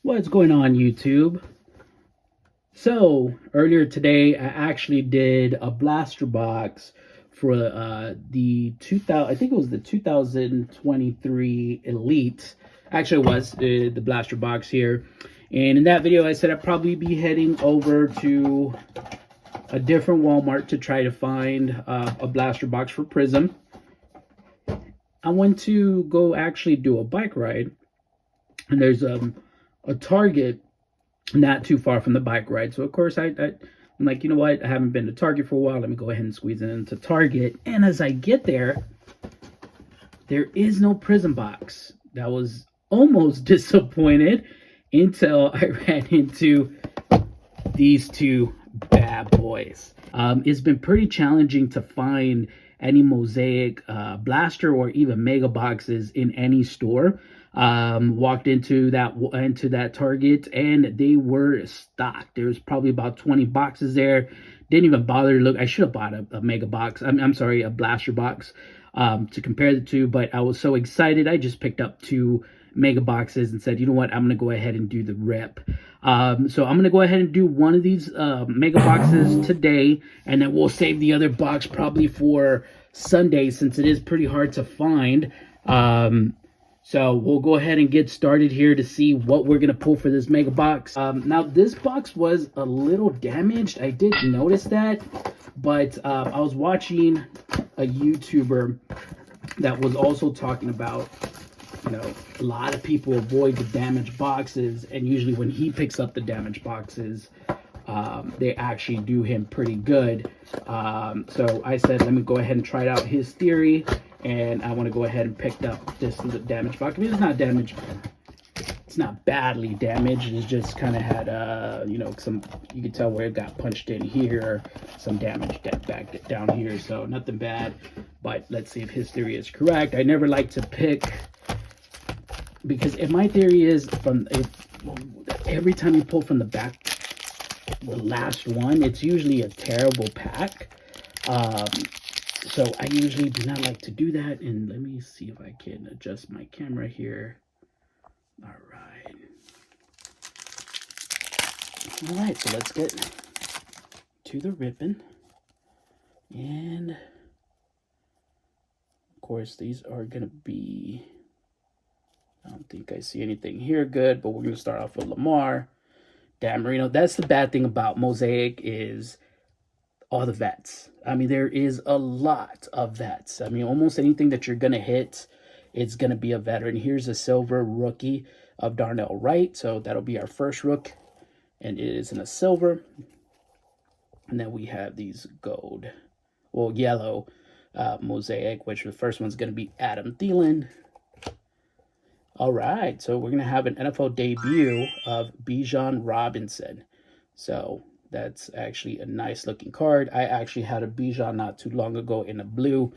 What's going on, YouTube? So earlier today, I actually did a blaster box for the 2000. I think it was the 2023 Elite. Actually, it was the blaster box here. And in that video, I said I'd probably be heading over to a different Walmart to try to find a blaster box for Prism. I went to go actually do a bike ride, and there's a Target not too far from the bike ride. So of course I'm like, you know what? I haven't been to Target for a while. Let me go ahead and squeeze it into Target. And as I get there is no Prism box. That was almost disappointed until I ran into these two bad boys. It's been pretty challenging to find any Mosaic blaster or even mega boxes in any store. Walked into that Target and they were stocked. There was probably about 20 boxes there. Didn't even bother to look. I should have bought a mega box. I'm sorry, a blaster box to compare the two, but I was so excited. I just picked up two mega boxes and said, you know what, I'm gonna go ahead and do the rip. So I'm gonna go ahead and do one of these mega boxes today, and then we'll save the other box probably for Sunday, since it is pretty hard to find. So we'll go ahead and get started here to see what we're gonna pull for this mega box. Now this box was a little damaged. I did notice that, but I was watching a YouTuber that was also talking about, you know, a lot of people avoid the damaged boxes, and usually when he picks up the damaged boxes, they actually do him pretty good. So I said, let me go ahead and try out his theory, and I want to go ahead and pick up this damaged box. I mean, it's not damaged. It's not badly damaged. It's just kind of had, you know, some, you can tell where it got punched in here, some damage back down here. So nothing bad, but let's see if his theory is correct. I never like to pick, because if my theory is every time you pull from the back, the last one, it's usually a terrible pack. So I usually do not like to do that. And let me see if I can adjust my camera here. All right, so let's get to the ripping. And of course, these are gonna be, I don't think I see anything here good, but we're going to start off with Lamar, Dan Marino. That's the bad thing about Mosaic, is all the vets. I mean, there is a lot of vets. I mean, almost anything that you're going to hit, it's going to be a veteran. Here's a silver rookie of Darnell Wright. So that'll be our first rook, and it is in a silver. And then we have these gold, well, yellow Mosaic, which the first one's going to be Adam Thielen. All right, so we're going to have an NFL debut of Bijan Robinson. So that's actually a nice looking card. I actually had a Bijan not too long ago in a blue,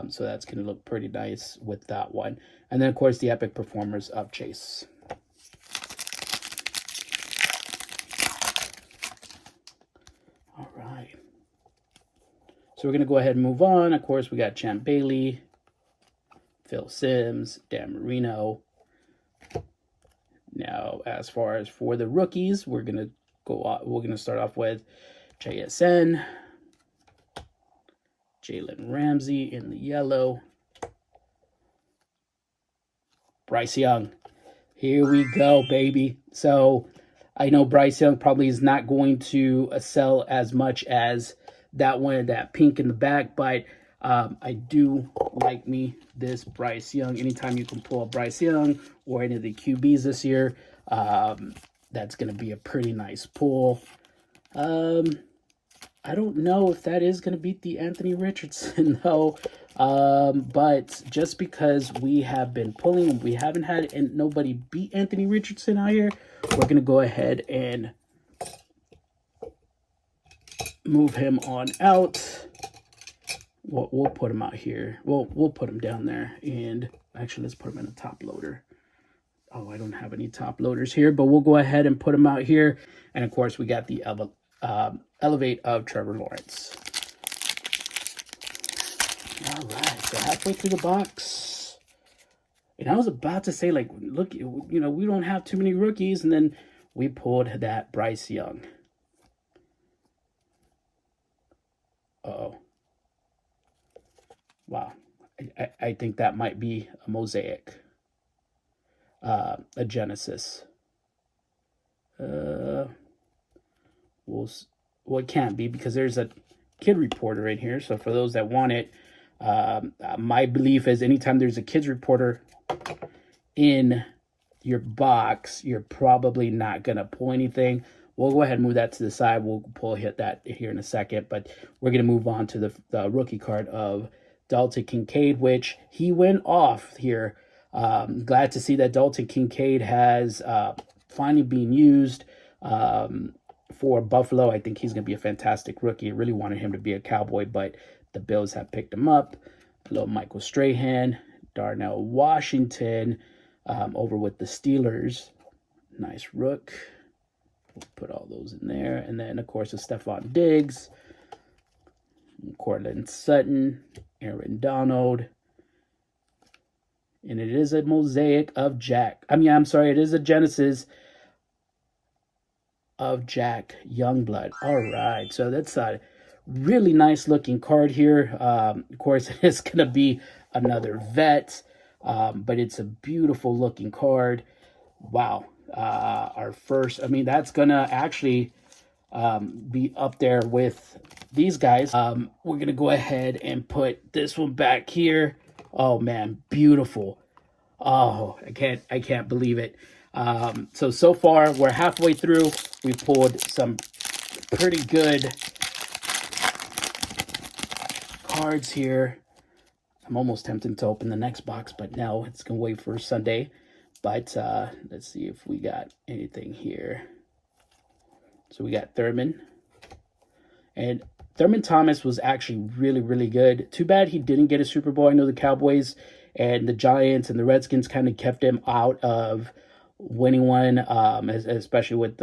so that's going to look pretty nice with that one. And then, of course, the epic performers of Chase. All right. So we're going to go ahead and move on. Of course, we got Champ Bailey, Phil Simms, Dan Marino. Now, as far as for the rookies, we're gonna start off with JSN, Jalen Ramsey in the yellow, Bryce Young. Here we go, baby. So I know Bryce Young probably is not going to sell as much as that one, that pink in the back, but I do like me this Bryce Young. Anytime you can pull a Bryce Young or any of the QBs this year, that's going to be a pretty nice pull. I don't know if that is going to beat the Anthony Richardson, though. But just because we have been pulling, we haven't had nobody beat Anthony Richardson out here, we're going to go ahead and move him on out. We'll put him out here. We'll put him down there. And actually, let's put him in a top loader. Oh, I don't have any top loaders here, but we'll go ahead and put him out here. And of course, we got the Elevate of Trevor Lawrence. All right, so halfway through the box. And I was about to say, like, look, we don't have too many rookies. And then we pulled that Bryce Young. Uh-oh. Wow. I think that might be a Mosaic, a Genesis. Uh, we'll, well, it can't be because there's a kid reporter in here. So for those that want it, my belief is anytime there's a kids reporter in your box, you're probably not going to pull anything. We'll go ahead and move that to the side. We'll hit that here in a second, but we're going to move on to the rookie card of Dalton Kincaid, which he went off here. Glad to see that Dalton Kincaid has finally been used for Buffalo. I think he's going to be a fantastic rookie. I really wanted him to be a Cowboy, but the Bills have picked him up. Hello, Michael Strahan, Darnell Washington, over with the Steelers. Nice rook. We'll put all those in there. And then, of course, a Stephon Diggs, Cortland Sutton, Aaron Donald. And it is a Mosaic of Jack. It is a Genesis of Jack Youngblood. All right. So that's a really nice looking card here. Of course, it's going to be another vet, but it's a beautiful looking card. Wow. Our first, that's going to actually be up there with these guys. We're going to go ahead and put this one back here. Oh man, beautiful. Oh, I can't believe it. So far we're halfway through. We pulled some pretty good cards here. I'm almost tempted to open the next box, but no, it's gonna wait for Sunday. But let's see if we got anything here. So we got Thurman. And Thurman Thomas was actually really, really good. Too bad he didn't get a Super Bowl. I know the Cowboys and the Giants and the Redskins kind of kept him out of winning one, especially with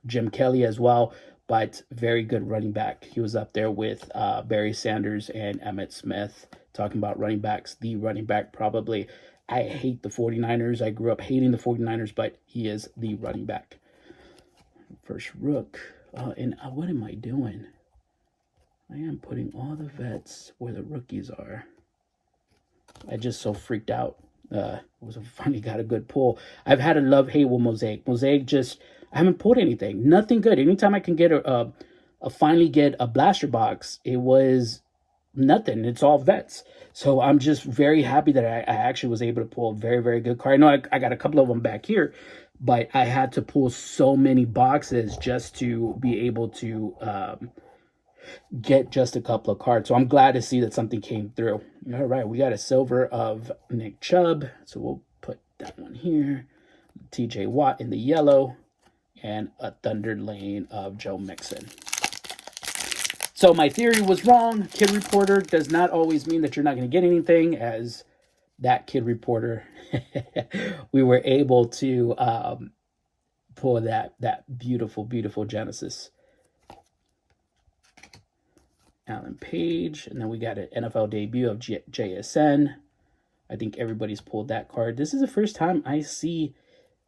Jim Kelly as well. But very good running back. He was up there with Barry Sanders and Emmitt Smith. Talking about running backs, the running back probably. I hate the 49ers. I grew up hating the 49ers, but he is the running back. First rook. And what am I doing? I am putting all the vets where the rookies are. I just so freaked out. It was finally got a good pull. I've had a love-hate with Mosaic. Mosaic just, I haven't pulled anything. Nothing good. Anytime I can get finally get a blaster box, it was nothing. It's all vets. So I'm just very happy that I actually was able to pull a very, very good card. I know I got a couple of them back here, but I had to pull so many boxes just to be able to get just a couple of cards. So I'm glad to see that something came through. All right, we got a silver of Nick Chubb. So we'll put that one here. TJ Watt in the yellow. And a Thunder Lane of Joe Mixon. So my theory was wrong. Kid reporter does not always mean that you're not going to get anything. As that kid reporter, we were able to pull that beautiful, beautiful Genesis. Alan Page, and then we got an NFL debut of JSN. I think everybody's pulled that card. This is the first time I see,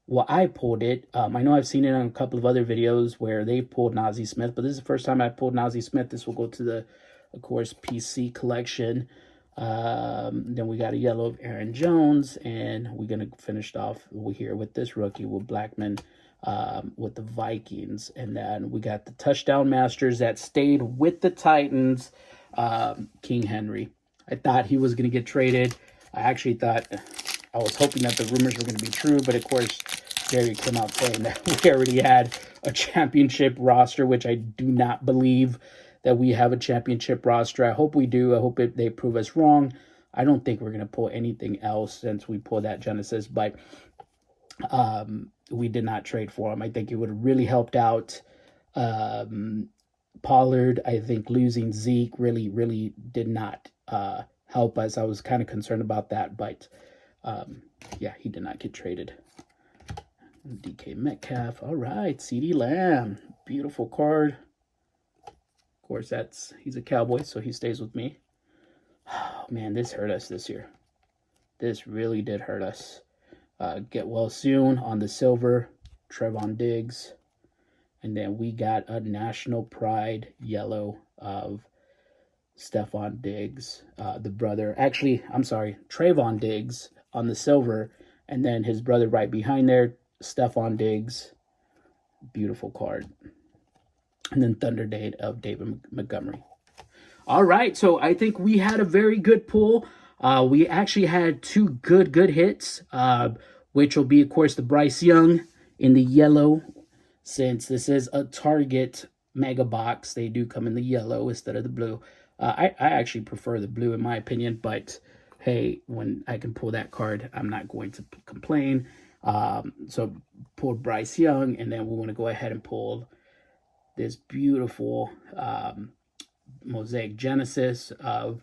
well, I pulled it. I know I've seen it on a couple of other videos where they've pulled Nazi Smith, but this is the first time I pulled Nazi Smith. This will go to the, of course, PC collection. Then we got a yellow of Aaron Jones, and we're going to finish off here with this rookie with Blackman with the Vikings. And then we got the touchdown masters that stayed with the Titans, King Henry. I thought he was going to get traded. I actually thought, I was hoping that the rumors were going to be true, but of course, Jerry came out saying that we already had a championship roster, which I do not believe that we have a championship roster. I hope we do. I hope they prove us wrong. I don't think we're going to pull anything else since we pulled that Genesis, but we did not trade for him. I think it would have really helped out Pollard. I think losing Zeke really, really did not help us. I was kind of concerned about that, but yeah, he did not get traded. DK Metcalf. All right, CeeDee Lamb. Beautiful card. Of course, he's a Cowboy, so he stays with me. Oh, man, this hurt us this year. this really did hurt us. Get well soon on the silver, Trevon Diggs. And then we got a National Pride yellow of Stephon Diggs, the brother. Actually, I'm sorry, Trayvon Diggs on the silver, and then his brother right behind there, Stephon Diggs. Beautiful card. And then Thunder Date of David Montgomery. All right, so I think we had a very good pull. We actually had two good hits, which will be, of course, the Bryce Young in the yellow. Since this is a Target mega box, they do come in the yellow instead of the blue. I actually prefer the blue in my opinion, but hey, when I can pull that card, I'm not going to complain. So pull Bryce Young, and then we want to go ahead and pull this beautiful Mosaic Genesis of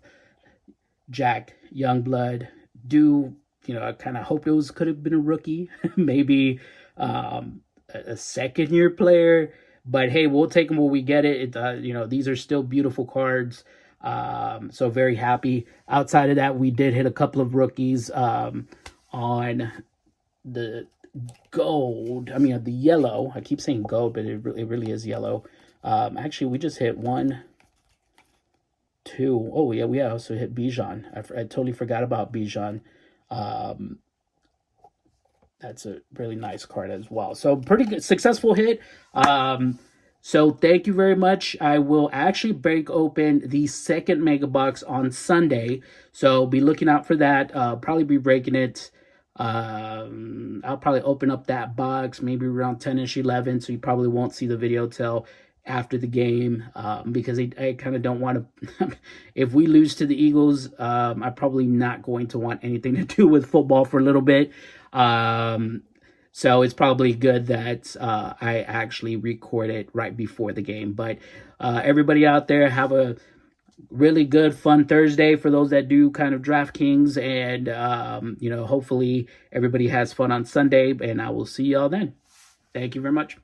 Jack Youngblood. I kind of hope could have been a rookie, maybe a second-year player, but hey, we'll take them when we get it. These are still beautiful cards. So very happy. Outside of that, we did hit a couple of rookies on the gold. I mean, the yellow. I keep saying gold, but it really is yellow. Actually, we just hit 1, 2. Oh yeah, we also hit Bijan. I totally forgot about Bijan. That's a really nice card as well. So pretty good, successful hit. So thank you very much. I will actually break open the second mega box on Sunday. So be looking out for that. Probably be breaking it. I'll probably open up that box maybe around 10ish, 11. So you probably won't see the video till after the game, because I kind of don't want to. If we lose to the Eagles, I'm probably not going to want anything to do with football for a little bit. So it's probably good that I actually record it right before the game. But everybody out there, have a really good, fun Thursday for those that do kind of DraftKings. And, hopefully everybody has fun on Sunday. And I will see y'all then. Thank you very much.